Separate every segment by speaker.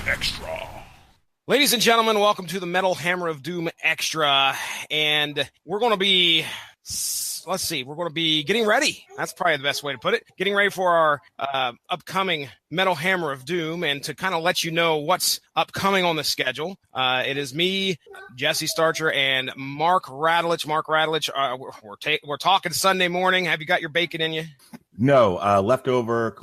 Speaker 1: Extra. Ladies and gentlemen, welcome to the Metal Hammer of Doom Extra. And we're going to be, we're going to be getting ready. That's probably the best way to put it. Getting ready for our upcoming Metal Hammer of Doom. And to kind of let you know what's upcoming on the schedule, it is me, Jesse Starcher, and Mark Radulich. Mark Radulich, we're talking Sunday morning. Have you got your bacon in you?
Speaker 2: No, leftover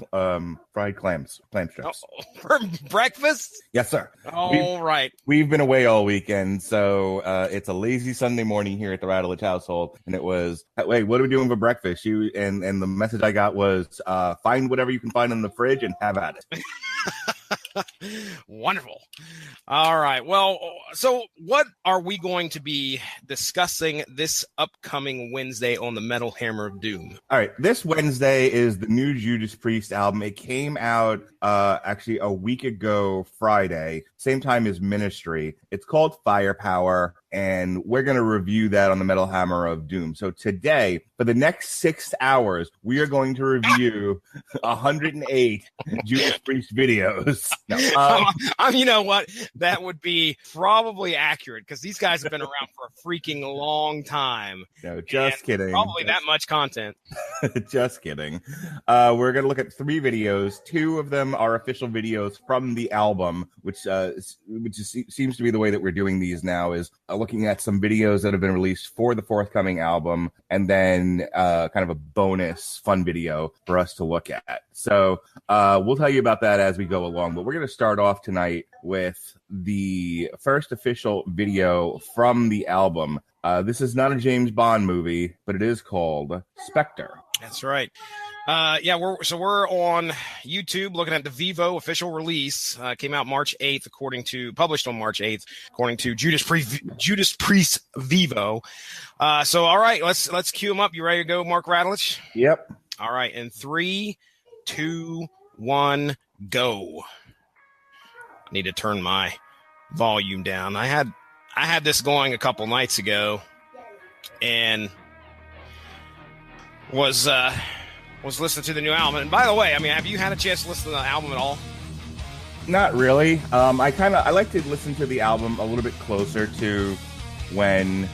Speaker 2: fried clam strips.
Speaker 1: Oh, for breakfast?
Speaker 2: Yes, sir.
Speaker 1: All right.
Speaker 2: We've been away all weekend, so it's a lazy Sunday morning here at the Radulich household. And it was, wait, what are we doing for breakfast? And the message I got was, find whatever you can find in the fridge and have at it.
Speaker 1: Wonderful. All right. Well, so what are we going to be discussing this upcoming Wednesday on the Metal Hammer of Doom?
Speaker 2: All right. This Wednesday is the new Judas Priest album. It came out actually a week ago Friday, same time as Ministry. It's called Firepower, and we're going to review that on the Metal Hammer of Doom. So today, for the next 6 hours, we are going to review 108 Judas Priest videos. No,
Speaker 1: you know what? That would be probably accurate because these guys have been around for a freaking long time.
Speaker 2: No, just kidding.
Speaker 1: Probably that much content.
Speaker 2: Just kidding. We're going to look at 3 videos. 2 of them are official videos from the album, which seems to be the way that we're doing these now, is looking at some videos that have been released for the forthcoming album, and then kind of a bonus fun video for us to look at. So we'll tell you about that as we go along, but we're going to start off tonight with the first official video from the album. This is not a James Bond movie, but it is called Spectre.
Speaker 1: That's right. We're on YouTube looking at the Vivo official release. Came out March 8th, published on March 8th, according to Judas Priest Vivo. All right, let's cue them up. You ready to go, Mark Radulich?
Speaker 2: Yep.
Speaker 1: All right, in 3, 2, 1, go. I need to turn my volume down. I had this going a couple nights ago, and was listening to the new album. And by the way, I mean, have you had a chance to listen to the album at all?
Speaker 2: Not really. I like to listen to the album a little bit closer to when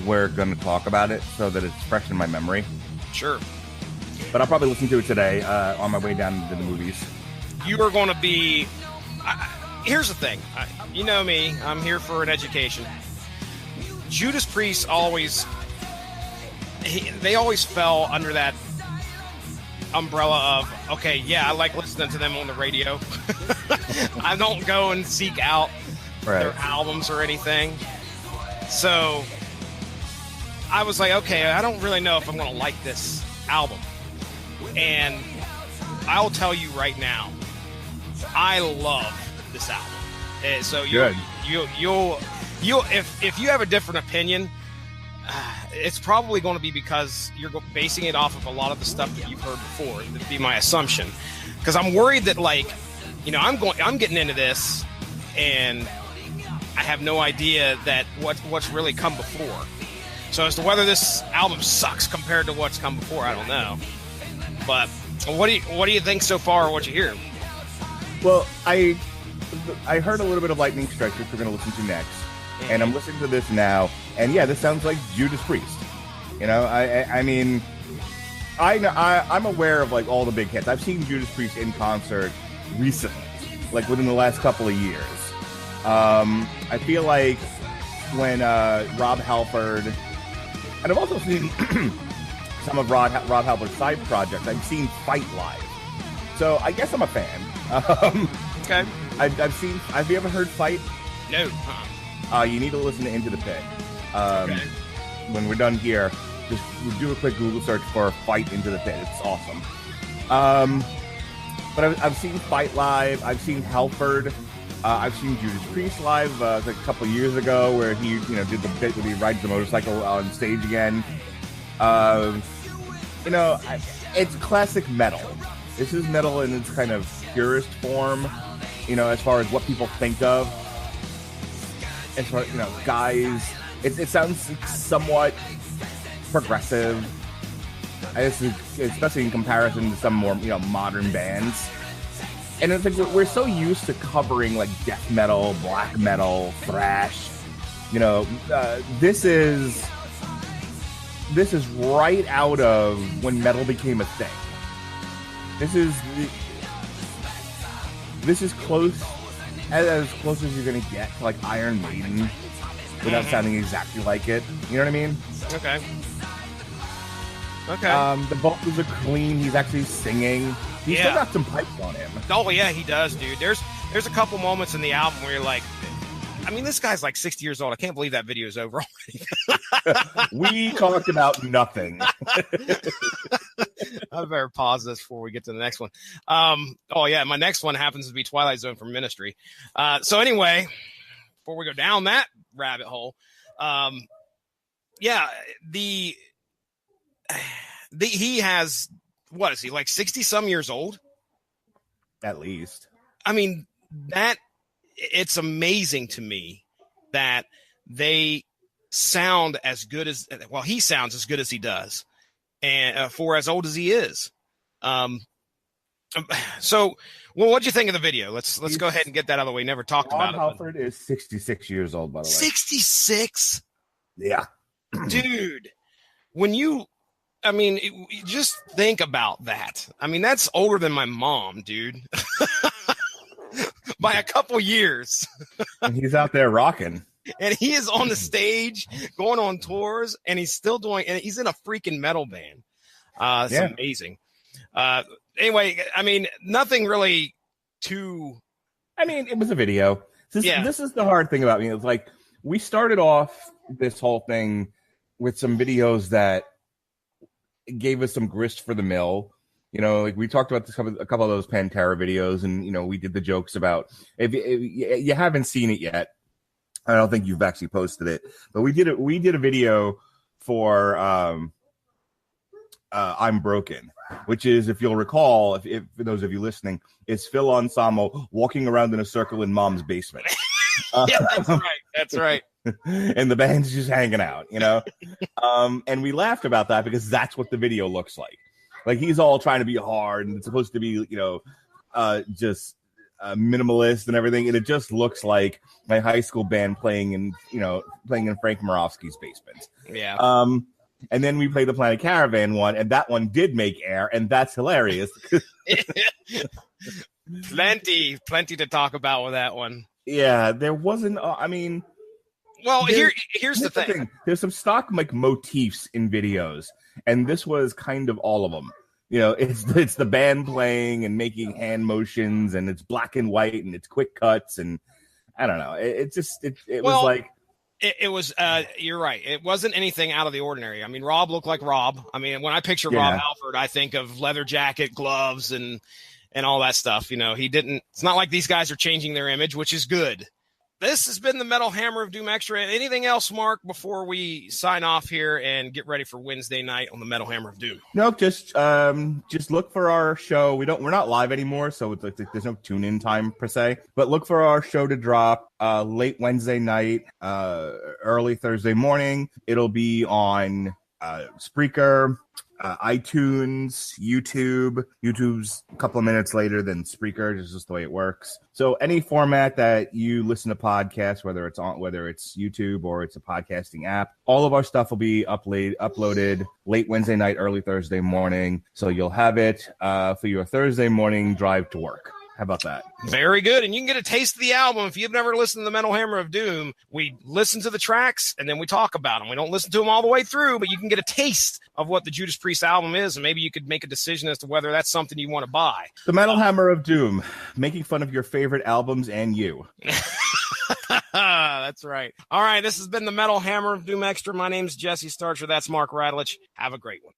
Speaker 2: we're going to talk about it, so that it's fresh in my memory.
Speaker 1: Sure.
Speaker 2: But I'll probably listen to it today on my way down to the movies.
Speaker 1: You are going to be... here's the thing. You know me. I'm here for an education. Judas Priest they always fell under that umbrella of, okay, yeah, I like listening to them on the radio. I don't go and seek out their albums or anything. So I was like, okay, I don't really know if I'm going to like this album. And I'll tell you right now, I love this album. So you'll if you have a different opinion, it's probably going to be because you're basing it off of a lot of the stuff that you've heard before. That'd be my assumption, because I'm worried that, like, you know, I'm getting into this and I have no idea that what's really come before. So as to whether this album sucks compared to what's come before, I don't know. But what do you think so far, or what you hear?
Speaker 2: Well, I heard a little bit of Lightning Strike, which we're going to listen to next, and I'm listening to this now, and yeah, this sounds like Judas Priest. You know, I mean, I'm aware of, like, all the big hits. I've seen Judas Priest in concert recently, like within the last couple of years. I feel like when Rob Halford, and I've also seen some of Rob Halford's side projects. I've seen Fight live, so I guess I'm a fan.
Speaker 1: Okay.
Speaker 2: Have you ever heard Fight?
Speaker 1: No.
Speaker 2: You need to listen to Into the Pit.
Speaker 1: Okay.
Speaker 2: When we're done here, just do a quick Google search for Fight Into the Pit. It's awesome. But I've seen Fight live. I've seen Halford. I've seen Judas Priest live like a couple years ago, where he, you know, did the bit where he rides the motorcycle on stage again. It's classic metal. This is metal in its kind of purest form, you know, as far as what people think of. As far as, you know, guys, it sounds somewhat progressive, especially in comparison to some more, you know, modern bands. And it's like we're so used to covering like death metal, black metal, thrash. You know, this is right out of when metal became a thing. This is close as close as you're gonna get to like Iron Maiden without sounding exactly like it. You know what I mean?
Speaker 1: Okay.
Speaker 2: The vocals are clean. He's actually singing. He's still got some pipes on him.
Speaker 1: Oh yeah, he does, dude. There's a couple moments in the album where you're like, I mean, this guy's like 60 years old. I can't believe that video is over already.
Speaker 2: We talked about nothing.
Speaker 1: I better pause this before we get to the next one. Oh yeah, my next one happens to be Twilight Zone from Ministry. So anyway, before we go down that rabbit hole, he has, what is he, like 60 some years old?
Speaker 2: At least.
Speaker 1: I mean, it's amazing to me that they sound as good as, well, he sounds as good as he does, and for as old as he is. So, well, what'd you think of the video? Let's go ahead and get that out of the way. Never talked
Speaker 2: Rob
Speaker 1: about it.
Speaker 2: Halford is 66 years old, by the way.
Speaker 1: 66?
Speaker 2: Yeah.
Speaker 1: Dude, just think about that. I mean, that's older than my mom, dude. By a couple years.
Speaker 2: And he's out there rocking.
Speaker 1: And he is on the stage, going on tours, and he's still doing, and he's in a freaking metal band. It's amazing. Anyway, I mean, nothing really too.
Speaker 2: I mean, it was a video. This is the hard thing about me. It's like, we started off this whole thing with some videos that gave us some grist for the mill. You know, like we talked about a couple of those Pantera videos, and, you know, we did the jokes about, if you haven't seen it yet, I don't think you've actually posted it, but we did a video for I'm Broken, which is, if you'll recall, if for those of you listening, it's Phil Anselmo walking around in a circle in Mom's basement.
Speaker 1: Yeah, that's right.
Speaker 2: And the band's just hanging out, you know? And we laughed about that because that's what the video looks like. Like, he's all trying to be hard, and it's supposed to be, you know, just minimalist and everything, and it just looks like my high school band playing in Frank Moravsky's basement. Yeah. And then we played the Planet Caravan one, and that one did make air, and that's hilarious.
Speaker 1: Plenty to talk about with that one.
Speaker 2: Yeah, there wasn't. I mean,
Speaker 1: well, here's the thing.
Speaker 2: There's some stock like motifs in videos, and this was kind of all of them. You know, it's the band playing and making hand motions, and it's black and white, and it's quick cuts, and I don't know. It was like.
Speaker 1: It was, you're right. It wasn't anything out of the ordinary. I mean, Rob looked like Rob. I mean, when I picture Rob Halford, I think of leather jacket, gloves, and all that stuff. You know, it's not like these guys are changing their image, which is good. This has been the Metal Hammer of Doom Extra. Anything else, Mark, before we sign off here and get ready for Wednesday night on the Metal Hammer of Doom?
Speaker 2: No, just look for our show. We're not live anymore, so it's like there's no tune-in time per se. But look for our show to drop late Wednesday night, early Thursday morning. It'll be on Spreaker, iTunes, YouTube. YouTube's a couple of minutes later than Spreaker. It's just the way it works. So any format that you listen to podcasts, whether it's YouTube or it's a podcasting app, all of our stuff will be uploaded late Wednesday night, early Thursday morning. So you'll have it for your Thursday morning drive to work. How about that?
Speaker 1: Very good. And you can get a taste of the album. If you've never listened to the Metal Hammer of Doom, we listen to the tracks and then we talk about them. We don't listen to them all the way through, but you can get a taste of what the Judas Priest album is, and maybe you could make a decision as to whether that's something you want to buy.
Speaker 2: The Metal Hammer of Doom, making fun of your favorite albums and you.
Speaker 1: That's right. All right, this has been the Metal Hammer of Doom Extra. My name's Jesse Starcher. That's Mark Radulich. Have a great one.